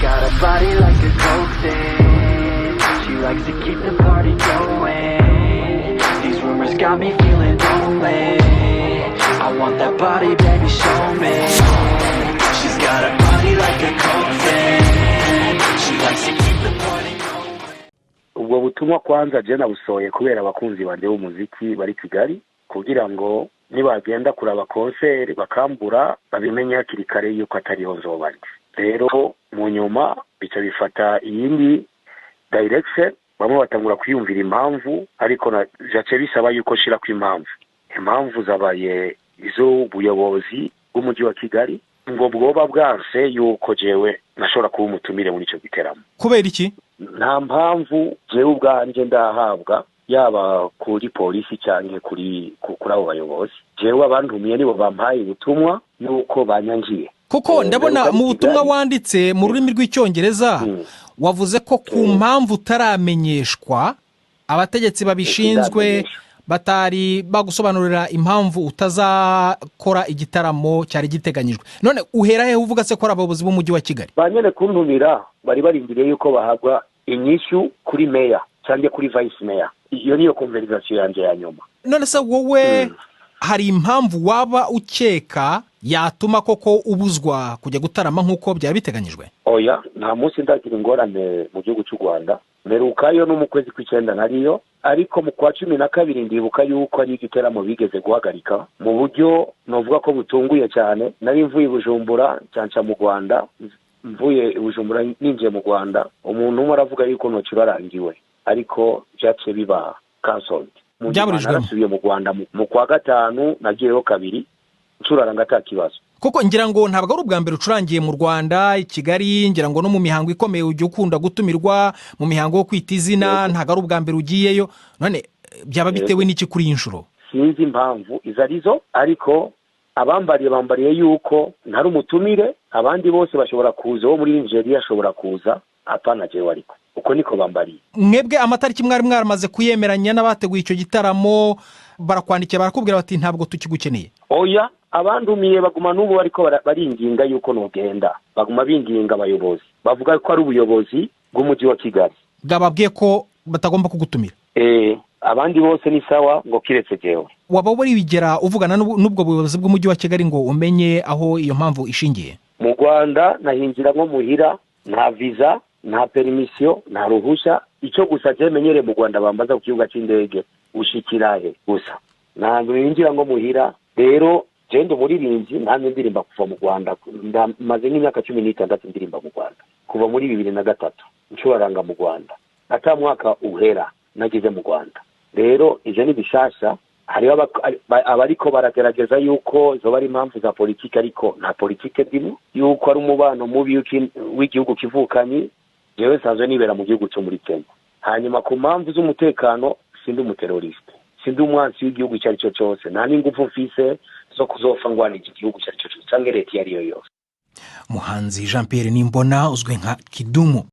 got a body like a cocaine. She likes to keep the party going. These rumors got me feeling lonely. I want that body, baby, show me. She's got a body like a cocaine. She likes to keep the party going. ubwo butumwa kwanza je nabusohoye kubera abakunzi banje b'umuziki bari Kigali kugira ngo nibagenda kuraba concert bakambura babimenye hakiri kare yuko atariho nzoba. Rero mu nyuma bica bifata iyindi direction, bamwe batangura kwiyumvira impamvu, ariko na jace bisaba yuko shira ku impamvu zabaye izo buyobozi bw'umujyi wa Kigali ngo bwoba bwanse yuko jewe nashobora kuba umutumire muri ico giteramo. kubera iki? Nta mpamvu jewe ubwanje ndahabwa, yaba kuri polisi cyangwa kuri abo bayobozi. Jewe abantumiye nibo bampaye ubutumwa nuko banyangiye. Kuko ndabona mu butumwa wanditse mu rurimi rw'icyongereza wavuze ko ku mpamvu utaramenyeshwa abategetsi babishinzwe batari bagusobanurira impamvu utazakora igitaramo cyari giteganyijwe. None uhera he uvuga se ko ari abayobozi b'umujyi wa Kigali? Banyene kuntumira bari barindiriye yuko bahabwa inyishu kuri mayor cyangwa kuri vice mayor. Iyo niyo conversation yanje ya nyuma. None se wowe hari impamvu waba ukeka yatuma koko ubuzwa kujya gutarama nk'uko byari biteganyijwe? Oya, nta munsi ndagira ingorane mu gihugu cy'u Rwanda. Merukayo no mu kwezi kw'icenda nariyo, ariko mu kwa 12 ndibuka yuko ari igiteramo bigeze guhagarika mu buryo novuga ko butunguye cyane. Nari mvuye Bujumbura cyanca mu Rwanda, mvuye Bujumbura ninjiye mu Rwanda, umuntu umwe aravuga yuko no kirarangiwe, ariko byace biba cancelled. Nasubiye mu Rwanda mu kwa gatanu, nagiyeho kabiri ncuraranga atakibazo. Kuko ngira ngo ntabwo ari ubwa mbere ucurangiye mu Rwanda, i Kigali, ngira ngo no mu mihango ikomeye ujye ukunda gutumirwa mu mihango yo kwita izina, ntabwo ari ubwa mbere ugiyeyo. None byaba bitewe n'iki kuri iyi nshuro? Sinzi impamvu izarizo, ariko bambariye yuko ntari umutumire, abandi bose bashobora kuza, wo muri Nigeria ashobora kuza, apana jewe ariko. Uko niko bambariye. Mwebwe amatariki mwari mwamaze kuyemeranya n'abateguye icyo gitaramo barakwandikira barakubwira bati ntabwo tukigukeneye? Oya, abandumiye baguma n'ubu ariko baringinga yuko nogenda. Baguma binginga abayobozi. Bavuga ko ari ubuyobozi bw'umujyi wa Kigali bwababwiye ko batagomba kugutumira. Abandi bose ni sawa ngo kiretse jewe. Waba wari wigera uvugana n'ubwo buyobozi bw'umujyi wa Kigali ngo umenye aho iyo mpamvu ishingiye? Mu Rwanda nahinjira nko muhira, nta visa, nta permission, nta ruhusha. Icyo gusa je menyere mu Rwanda bambaza ku kibuga cy'indege ushikirahe gusa. Ntabwo ninjira ngo muhira. Rero jendo muririmbyi ntamwe ndirimba kuva mu Rwanda, maze nk'imyaka 16 ndirimba mu Rwanda kuva muri 2003 ncuraranga mu Rwanda, ata mwaka uhera nagize mu Rwanda. Rero ije ni bishasha, hari abariko baragerageza yuko zo bari impamvu za politiki, ariko nta politiki ndimo, yuko ari umubano mubi w'igihugu kivukanyi. Jewe sanzwe nibera mu gihugu cyo muri Kenya. Hanyuma ku mpamvu z'umutekano sindi umuteroriste, sindi umwansi w'igihugu cyari cyo cyose, nta n'ingufu mfise zo kuzofa ngwana iki gihugu cyari cyo cyose cyangwa leta yari yo yose. Muhanzi Jean Pierre Nimbona uzwi nka Kidumu.